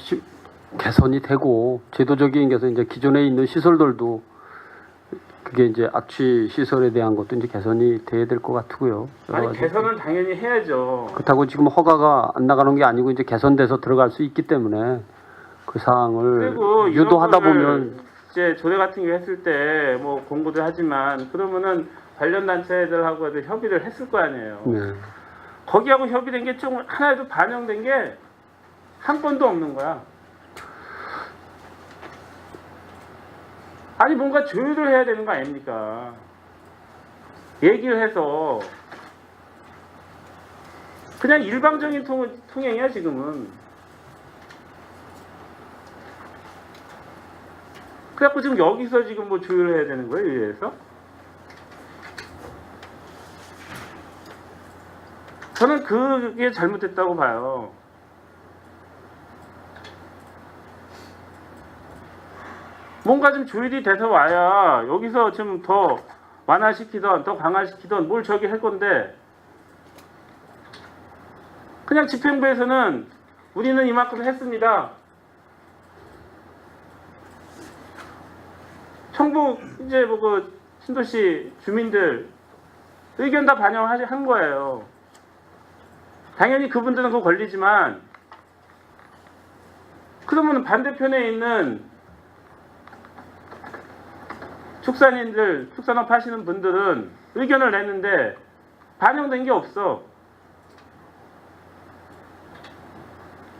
개선이 되고 제도적인 개선 이제 기존에 있는 시설들도 그게 이제 악취 시설에 대한 것도 이제 개선이 돼야 될 것 같고요. 여러 아니 가지. 개선은 당연히 해야죠. 그렇다고 지금 허가가 안 나가는 게 아니고 이제 개선돼서 들어갈 수 있기 때문에 그 사항을 그리고 유도하다 이런 거를 보면 이제 조례 같은 거 했을 때 뭐 공부도 하지만 그러면은 관련 단체들하고 협의를 했을 거 아니에요. 네. 거기하고 협의된 게 좀 하나도 반영된 게 한 건도 없는 거야. 아니 뭔가 조율을 해야 되는 거 아닙니까? 얘기를 해서 그냥 일방적인 통행이야 지금은. 그래갖고 지금 여기서 지금 뭐 조율을 해야 되는 거예요, 의회에서? 저는 그게 잘못됐다고 봐요. 뭔가 좀 조율이 돼서 와야 여기서 좀 더 완화시키던 더 강화시키던 뭘 저기 할 건데 그냥 집행부에서는 우리는 이만큼 했습니다. 청북 이제 뭐 그 신도시 주민들 의견 다 반영한 거예요. 당연히 그분들은 그거 걸리지만 그러면 반대편에 있는 축산인들, 축산업 하시는 분들은 의견을 냈는데 반영된 게 없어.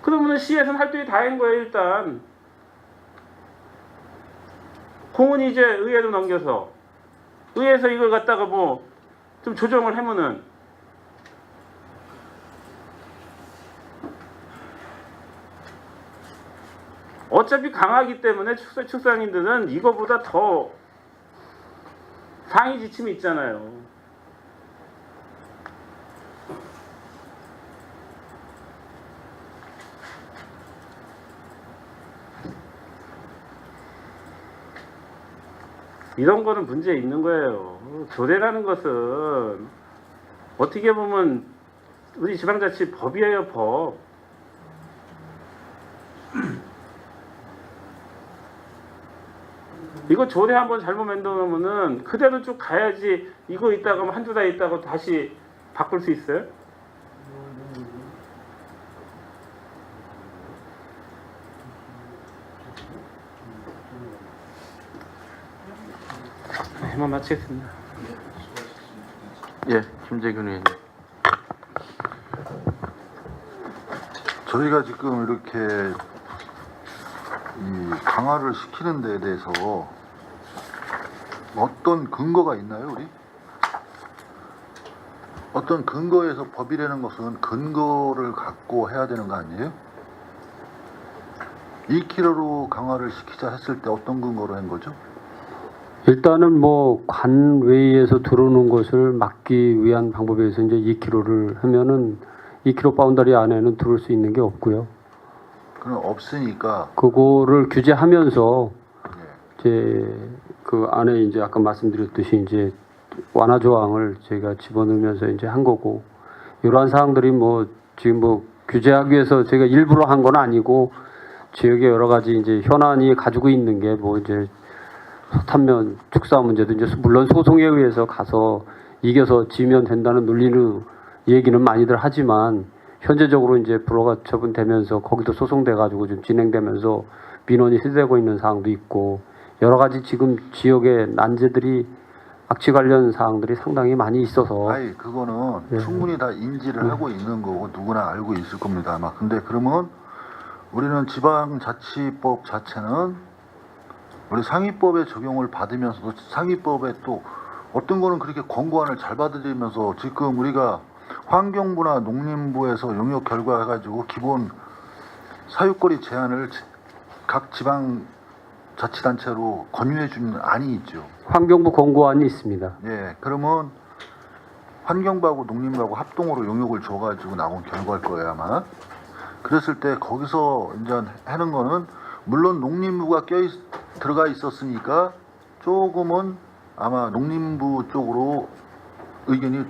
그러면 시에서는 활동이 다 한 거예요, 일단. 공은 이제 의회로 넘겨서 의회에서 이걸 갖다가 뭐 좀 조정을 하면은 어차피 강하기 때문에 축산인들은 이거보다 더 상위 지침이 있잖아요. 이런 거는 문제 있는 거예요. 조례라는 것은 어떻게 보면 우리 지방자치 법이에요, 법. 이거 조례 한번 잘못 만들어 놓으면은 그대로 쭉 가야지. 이거 있다가 한두 달 있다가 다시 바꿀 수 있어요? 이만 마치겠습니다. 예, 김재균 의원님. 저희가 지금 이렇게 이 강화를 시키는 데에 대해서 어떤 근거가 있나요, 우리? 어떤 근거에서 법이라는 것은 근거를 갖고 해야 되는 거 아니에요? 2km로 강화를 시키자 했을 때 어떤 근거로 한 거죠? 일단은 뭐 관외에서 들어오는 것을 막기 위한 방법에 의해서 이제 2km를 하면은 2km 바운더리 안에는 들어올 수 있는 게 없고요. 그럼 없으니까 그거를 규제하면서 예. 이제 그 안에 이제 아까 말씀드렸듯이 이제 완화 조항을 저희가 집어넣으면서 이제 한 거고, 이러한 사항들이 뭐 지금 뭐 규제하기 위해서 제가 일부러 한 건 아니고 지역의 여러 가지 이제 현안이 가지고 있는 게 뭐 이제 소탄면 축사 문제도 이제 물론 소송에 의해서 가서 이겨서 지면 된다는 논리로 얘기는 많이들 하지만 현재적으로 이제 불허가 처분되면서 거기도 소송돼 가지고 좀 진행되면서 민원이 시되고 있는 사항도 있고 여러 가지 지금 지역의 난제들이 악취 관련 사항들이 상당히 많이 있어서 아니 그거는 예. 충분히 다 인지를 하고 있는 거고 누구나 알고 있을 겁니다. 아마 근데 그러면 우리는 지방자치법 자체는 우리 상위법의 적용을 받으면서도 상위법에 또 어떤 거는 그렇게 권고안을 잘 받아들이면서 지금 우리가 환경부나 농림부에서 용역 결과해가지고 기본 사유거리 제한을 각 지방자치단체로 권유해 주는 안이 있죠. 환경부 권고안이 있습니다. 예, 그러면 환경부하고 농림부하고 합동으로 용역을 줘가지고 나온 결과일 거예요 아마. 그랬을 때 거기서 이제 하는 거는 물론 농림부가 들어가 있었으니까 조금은 아마 농림부 쪽으로 의견이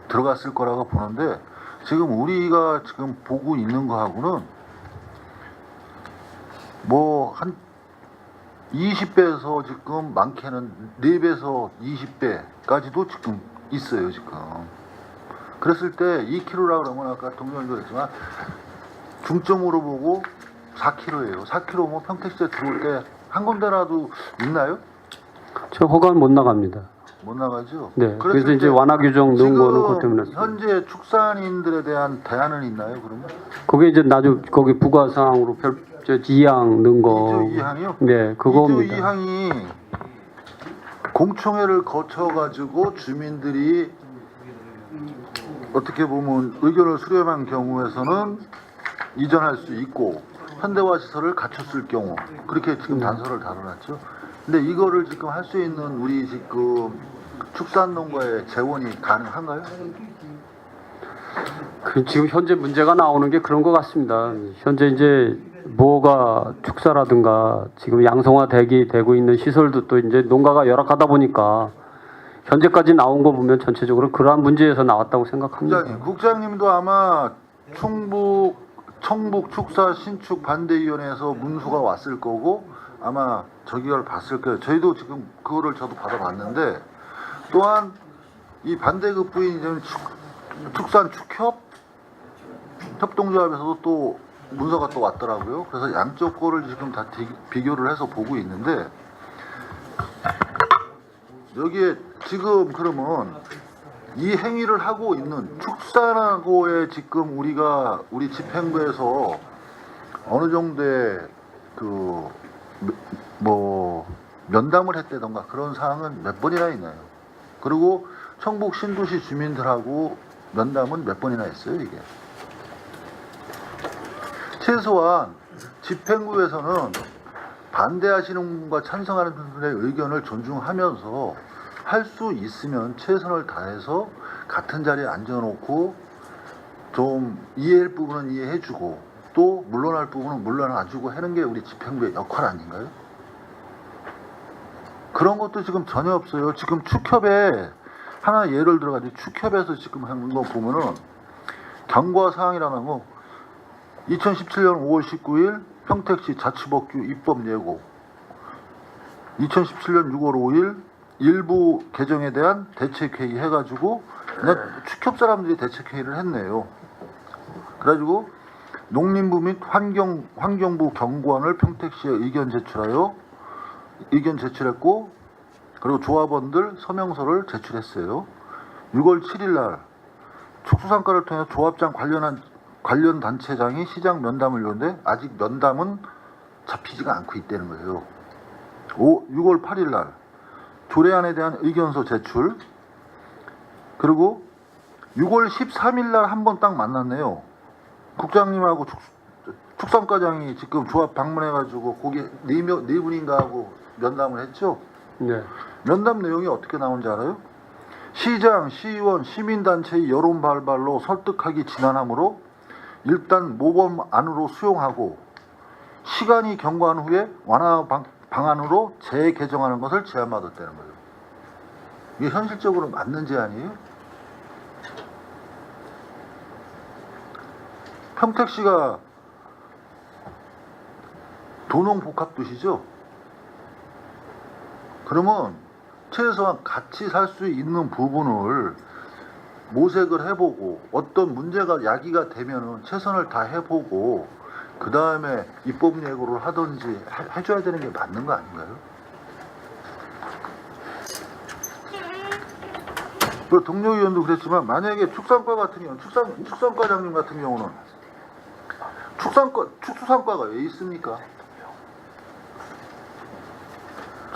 들어갔을 거라고 보는데 지금 우리가 지금 보고 있는 거하고는 뭐 한 20배에서 지금 많게는 4배에서 20배까지도 지금 있어요 지금. 그랬을 때 2kg라 그러면 아까 동료님도 그랬지만 중점으로 보고 4kg예요. 4kg면 평택시에 들어올 때 한 군데라도 있나요? 저 허가는 못 나갑니다. 못 나가죠. 네. 그랬을 그래서 이제 때 완화 규정 넣은 거는 그것 때문에 지금 현재 축산인들에 대한 대안은 있나요? 그러면 그게 이제 나중 거기 부과 사항으로 저 2항 넣은 거. 2조 2항이요? 네, 2조 그거입니다. 2항이 공청회를 거쳐가지고 주민들이 어떻게 보면 의견을 수렴한 경우에서는 이전할 수 있고 현대화 시설을 갖췄을 경우 그렇게 지금 단서를 다뤄놨죠. 근데 이거를 지금 할 수 있는 우리 지금 축산농가의 재원이 가능한가요? 지금 현재 문제가 나오는 게 그런 것 같습니다. 현재 이제 뭐가 축사라든가 지금 양성화 되고 있는 시설도 또 이제 농가가 열악하다 보니까 현재까지 나온 거 보면 전체적으로 그러한 문제에서 나왔다고 생각합니다. 국장님도 아마 청북 축사 신축 반대위원회에서 문수가 왔을 거고 아마 저기를 봤을 거예요. 저희도 지금 그거를 저도 받아봤는데 또한 이 반대급부인 축산 축협 협동조합에서도 또 문서가 또 왔더라고요. 그래서 양쪽 거를 지금 다 비교를 해서 보고 있는데 여기에 지금 그러면 이 행위를 하고 있는 축산하고의 지금 우리 집행부에서 어느 정도의 뭐 면담을 했다던가 그런 사항은 몇 번이나 있나요? 그리고 청북 신도시 주민들하고 면담은 몇 번이나 했어요 이게? 최소한 집행부에서는 반대하시는 분과 찬성하는 분들의 의견을 존중하면서 할 수 있으면 최선을 다해서 같은 자리에 앉아놓고 좀 이해할 부분은 이해해주고 또 물러날 부분은 물러나주고 하는 게 우리 집행부의 역할 아닌가요? 그런 것도 지금 전혀 없어요. 지금 축협에 하나 예를 들어가지고 축협에서 지금 하는 거 보면은 경과사항이라는 거 2017년 5월 19일 평택시 자치법규 입법 예고 2017년 6월 5일 일부 개정에 대한 대책회의 해가지고 그냥 축협 사람들이 대책회의를 했네요. 그래가지고 농림부 및 환경부 경고안을 평택시에 의견 제출했고 그리고 조합원들 서명서를 제출했어요. 6월 7일 날 축수상가를 통해 조합장 관련 단체장이 시장 면담을 요는데 아직 면담은 잡히지가 않고 있다는 거예요. 6월 8일 날 조례안에 대한 의견서 제출 그리고 6월 13일 날 한 번 딱 만났네요. 국장님하고 축산과장이 지금 조합 방문해가지고 거기 네 분인가 하고 면담을 했죠. 네. 면담 내용이 어떻게 나오는지 알아요? 시장, 시의원, 시민단체의 여론 발발로 설득하기 지난하므로 일단 모범 안으로 수용하고 시간이 경과한 후에 완화 방안으로 재개정하는 것을 제안받았다는 거예요. 이게 현실적으로 맞는 제안이에요? 평택시가 도농복합도시죠? 그러면 최소한 같이 살 수 있는 부분을 모색을 해보고 어떤 문제가 야기가 되면은 최선을 다 해보고 그 다음에 입법 예고를 하든지 해줘야 되는 게 맞는 거 아닌가요? 그 동료 의원도 그랬지만 만약에 축산과 같은 경우 축산과장님 같은 경우는 축수산과가 왜 있습니까?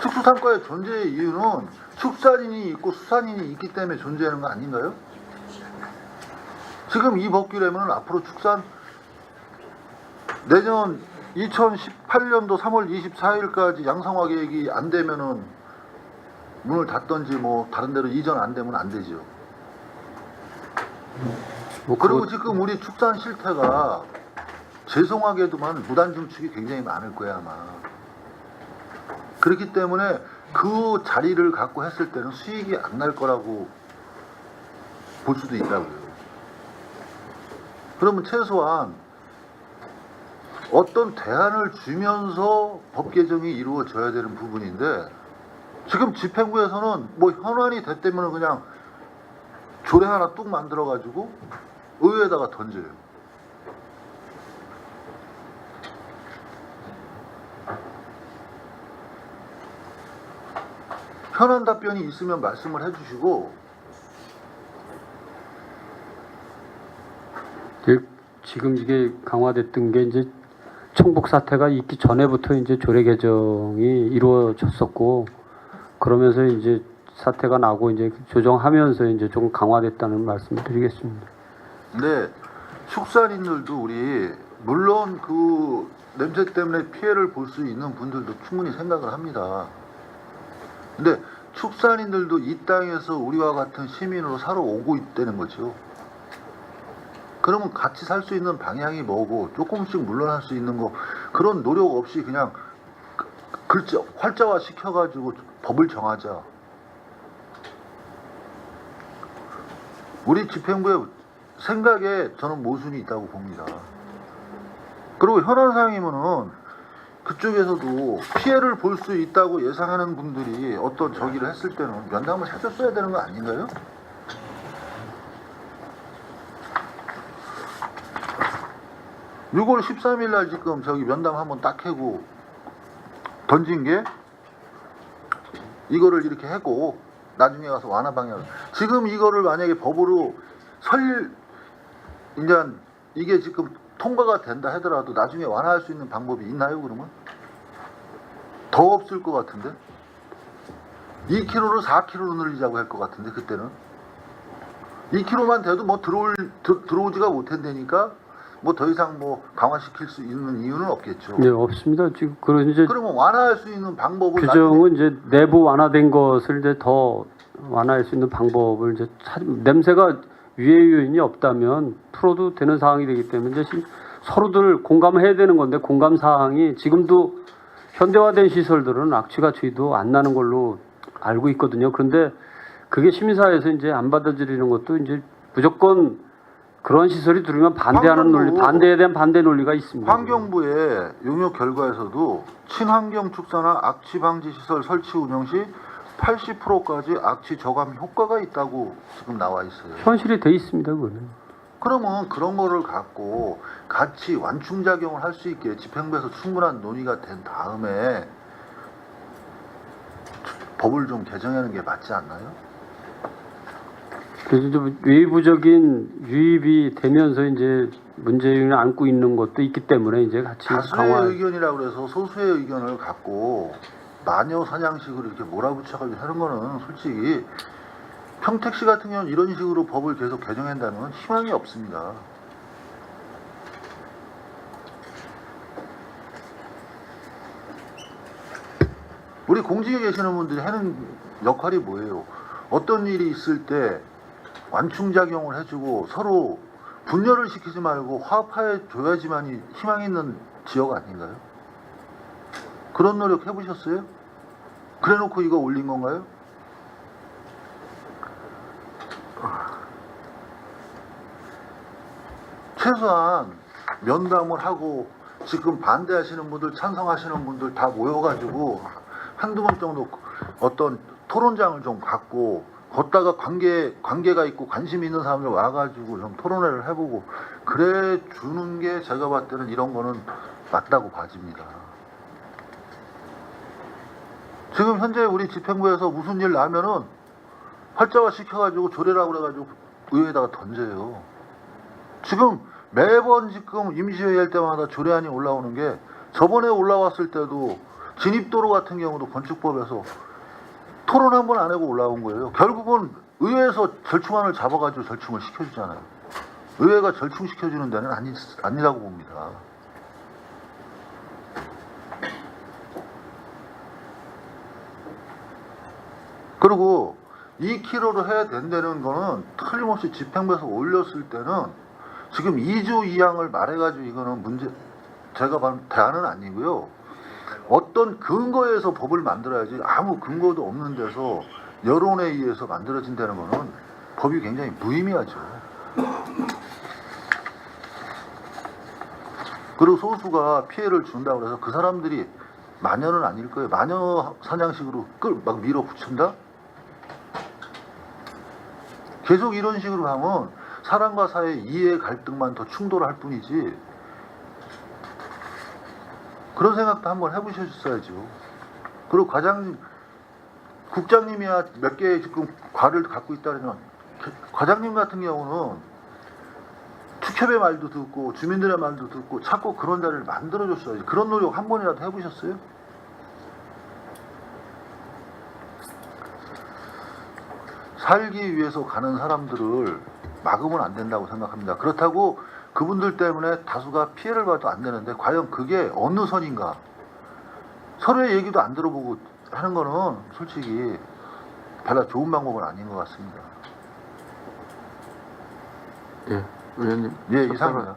축수산과의 존재의 이유는 축산인이 있고 수산인이 있기 때문에 존재하는 거 아닌가요? 지금 이 법규라면 앞으로 내년 2018년도 3월 24일까지 양성화 계획이 안 되면은 문을 닫던지 뭐 다른 데로 이전 안 되면 안 되죠. 뭐 그리고 그거- 지금 우리 축산 실태가 죄송하게도만 무단 증축이 굉장히 많을 거야 아마. 그렇기 때문에 그 자리를 갖고 했을 때는 수익이 안 날 거라고 볼 수도 있다고요. 그러면 최소한 어떤 대안을 주면서 법 개정이 이루어져야 되는 부분인데 지금 집행부에서는 뭐 현안이 됐다면 그냥 조례 하나 뚝 만들어 가지고 의회에다가 던져요. 현안 답변이 있으면 말씀을 해주시고 지금 이게 강화됐던 게 이제 청북 사태가 있기 전에부터 이제 조례 개정이 이루어졌었고 그러면서 이제 사태가 나고 이제 조정하면서 이제 조금 강화됐다는 말씀을 드리겠습니다. 근데 축산인들도 우리 물론 그 냄새 때문에 피해를 볼 수 있는 분들도 충분히 생각을 합니다. 근데 축산인들도 이 땅에서 우리와 같은 시민으로 살아오고 있다는 거죠. 그러면 같이 살 수 있는 방향이 뭐고 조금씩 물러날 수 있는 거 그런 노력 없이 그냥 글자 활자화 시켜가지고 법을 정하자. 우리 집행부의 생각에 저는 모순이 있다고 봅니다. 그리고 현안상이면은 그쪽에서도 피해를 볼 수 있다고 예상하는 분들이 어떤 저기를 했을 때는 면담을 해줬어야 되는 거 아닌가요? (6월 13일) 날 지금 저기 면담 한번 딱 해고 던진 게 이거를 이렇게 하고 나중에 가서 완화 방향을 지금 이거를 만약에 법으로 이제 이게 지금 통과가 된다 하더라도 나중에 완화할 수 있는 방법이 있나요? 그러면 더 없을 것 같은데 2kg를 4kg로 늘리자고 할 것 같은데 그때는 2kg만 돼도 뭐 들어오지가 못한다니까 뭐 더 이상 뭐 강화시킬 수 있는 이유는 없겠죠. 네, 없습니다. 지금 그런 이제 그러면 완화할 수 있는 방법을 규정은 이제 내부 완화된 것을 이제 더 완화할 수 있는 방법을 이제 냄새가 유해 요인이 없다면 풀어도 되는 사항이 되기 때문에 이제 서로들 공감해야 되는 건데 공감 사항이 지금도 현대화된 시설들은 악취가 주의도 안 나는 걸로 알고 있거든요. 그런데 그게 시민사회에서 이제 안 받아들이는 것도 이제 무조건 그런 시설이 들으면 반대하는 논리, 반대에 대한 반대 논리가 있습니다. 환경부의 용역 결과에서도 친환경 축사나 악취 방지 시설 설치 운영 시 80%까지 악취 저감 효과가 있다고 지금 나와 있어요. 현실이 돼 있습니다, 그거는. 그러면 그런 거를 갖고 같이 완충작용을 할 수 있게 집행부에서 충분한 논의가 된 다음에 법을 좀 개정하는 게 맞지 않나요? 그래서 좀 외부적인 유입이 되면서 이제 문제를 안고 있는 것도 있기 때문에 이제 같이 다수의 강화. 의견이라고 해서 소수의 의견을 갖고 마녀 사냥식으로 이렇게 몰아붙여가지고 하는 거는 솔직히 평택시 같은 경우는 이런 식으로 법을 계속 개정한다는 희망이 없습니다. 우리 공직에 계시는 분들이 하는 역할이 뭐예요? 어떤 일이 있을 때 완충작용을 해주고 서로 분열을 시키지 말고 화합해 줘야지만이 희망 있는 지역 아닌가요? 그런 노력 해보셨어요? 그래놓고 이거 올린 건가요? 최소한 면담을 하고 지금 반대하시는 분들 찬성하시는 분들 다 모여가지고 한두 번 정도 어떤 토론장을 좀 갖고 걷다가 관계가 있고 관심 있는 사람들 와가지고 좀 토론회를 해보고 그래 주는 게 제가 봤을 때는 이런 거는 맞다고 봐집니다. 지금 현재 우리 집행부에서 무슨 일 나면은 활자화 시켜가지고 조례라고 그래가지고 의회에다가 던져요. 지금 매번 지금 임시회의 할 때마다 조례안이 올라오는 게 저번에 올라왔을 때도 진입도로 같은 경우도 건축법에서 토론 한 번 안 하고 올라온 거예요. 결국은 의회에서 절충안을 잡아가지고 절충을 시켜주잖아요. 의회가 절충시켜주는 데는 아니라고 봅니다. 그리고 2km로 해야 된다는 거는 틀림없이 집행부에서 올렸을 때는 지금 2조 2항을 말해가지고 이거는 문제, 제가 봐도 대안은 아니고요. 어떤 근거에서 법을 만들어야지 아무 근거도 없는 데서 여론에 의해서 만들어진다는 거는 법이 굉장히 무의미하죠. 그리고 소수가 피해를 준다고 해서 그 사람들이 마녀는 아닐 거예요. 마녀 사냥식으로 막 밀어붙인다? 계속 이런 식으로 하면 사람과 사이의 이해 갈등만 더 충돌할 뿐이지 그런 생각도 한번 해보셨어야죠. 그리고 국장님이야 몇 개의 지금 과를 갖고 있다면 과장님 같은 경우는 축협의 말도 듣고 주민들의 말도 듣고 자꾸 그런 자리를 만들어줬어야지. 그런 노력 한 번이라도 해보셨어요? 살기 위해서 가는 사람들을 막으면 안 된다고 생각합니다. 그렇다고 그분들 때문에 다수가 피해를 봐도 안 되는데 과연 그게 어느 선인가? 서로의 얘기도 안 들어보고 하는 거는 솔직히 별로 좋은 방법은 아닌 것 같습니다. 예, 의원님. 예, 이상입니다.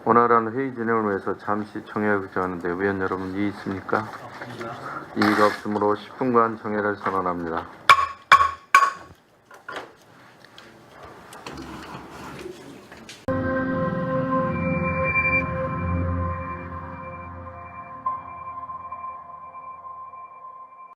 원활한 회의 진행을 위해서 잠시 정회를 정하는데 의원 여러분 이의 있습니까? 이의가 없으므로 10분간 정회를 선언합니다.